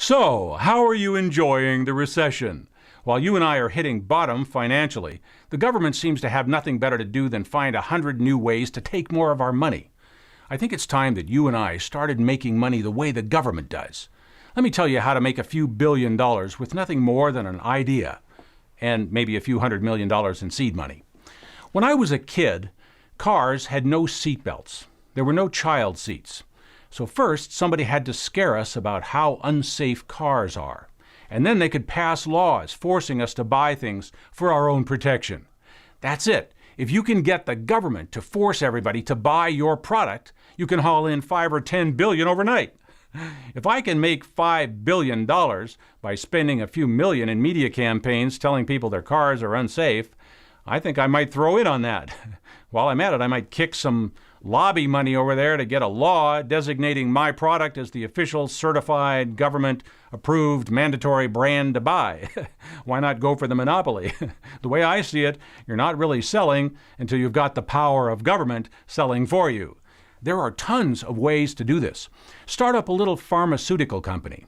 So, how are you enjoying the recession? While you and I are hitting bottom financially, the government seems to have nothing better to do than find 100 new ways to take more of our money. I think it's time that you and I started making money the way the government does. Let me tell you how to make a few $1 billion with nothing more than an idea and maybe a few $100 million in seed money. When I was a kid, cars had no seat belts. There were no child seats. So first, somebody had to scare us about how unsafe cars are. And then they could pass laws forcing us to buy things for our own protection. That's it. If you can get the government to force everybody to buy your product, you can haul in 5 or 10 billion overnight. If I can make $5 billion by spending a few million in media campaigns telling people their cars are unsafe, I think I might throw in on that. While I'm at it, I might kick some lobby money over there to get a law designating my product as the official certified government-approved mandatory brand to buy. Why not go for the monopoly? The way I see it, you're not really selling until you've got the power of government selling for you. There are tons of ways to do this. Start up a little pharmaceutical company.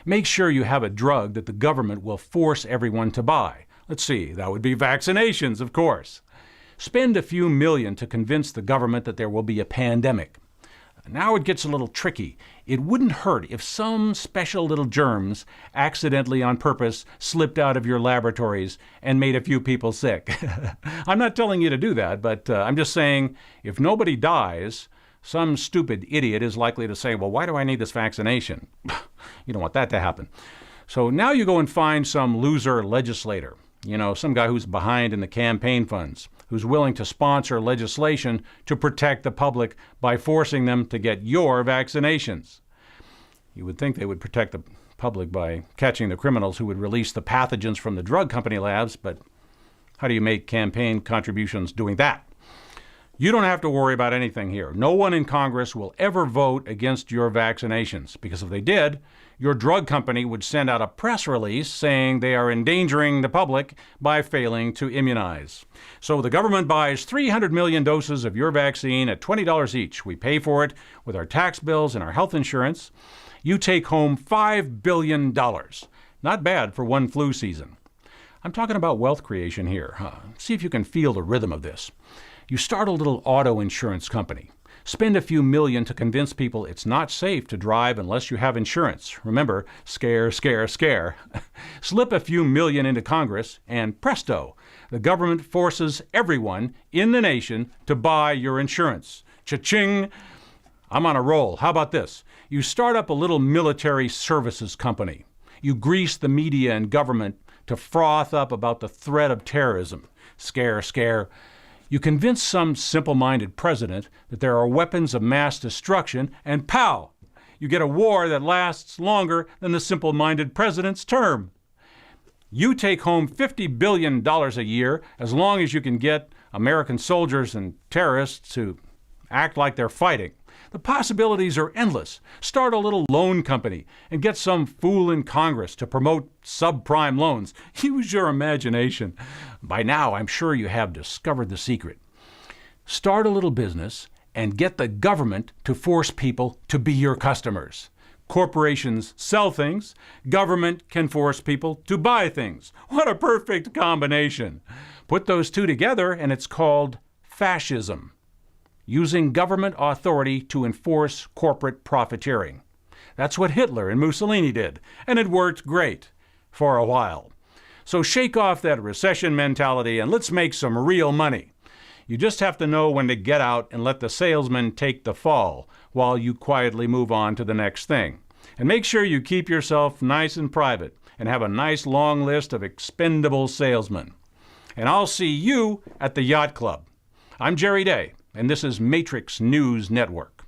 Make sure you have a drug that the government will force everyone to buy. Let's see, that would be vaccinations, of course. Spend a few million to convince the government that there will be a pandemic. Now it gets a little tricky. It wouldn't hurt if some special little germs accidentally on purpose slipped out of your laboratories and made a few people sick. I'm not telling you to do that, but I'm just saying if nobody dies, some stupid idiot is likely to say, well, why do I need this vaccination? You don't want that to happen. So now you go and find some loser legislator, some guy who's behind in the campaign funds, who's willing to sponsor legislation to protect the public by forcing them to get your vaccinations. You would think they would protect the public by catching the criminals who would release the pathogens from the drug company labs, but how do you make campaign contributions doing that? You don't have to worry about anything here. No one in Congress will ever vote against your vaccinations, because if they did, your drug company would send out a press release saying they are endangering the public by failing to immunize. So the government buys 300 million doses of your vaccine at $20 each. We pay for it with our tax bills and our health insurance. You take home $5 billion. Not bad for one flu season. I'm talking about wealth creation here. See if you can feel the rhythm of this. You start a little auto insurance company. Spend a few million to convince people it's not safe to drive unless you have insurance. Remember, scare, scare, scare. Slip a few million into Congress, and presto, the government forces everyone in the nation to buy your insurance. Cha-ching! I'm on a roll. How about this? You start up a little military services company. You grease the media and government to froth up about the threat of terrorism. Scare, scare. You convince some simple-minded president that there are weapons of mass destruction, and pow! You get a war that lasts longer than the simple-minded president's term. You take home $50 billion a year as long as you can get American soldiers and terrorists to act like they're fighting. The possibilities are endless. Start a little loan company and get some fool in Congress to promote subprime loans. Use your imagination. By now, I'm sure you have discovered the secret. Start a little business and get the government to force people to be your customers. Corporations sell things. Government can force people to buy things. What a perfect combination. Put those two together and it's called fascism. Using government authority to enforce corporate profiteering. That's what Hitler and Mussolini did, and it worked great for a while. So shake off that recession mentality and let's make some real money. You just have to know when to get out and let the salesman take the fall while you quietly move on to the next thing. And make sure you keep yourself nice and private and have a nice long list of expendable salesmen. And I'll see you at the Yacht Club. I'm Jerry Day, and this is Matrix News Network.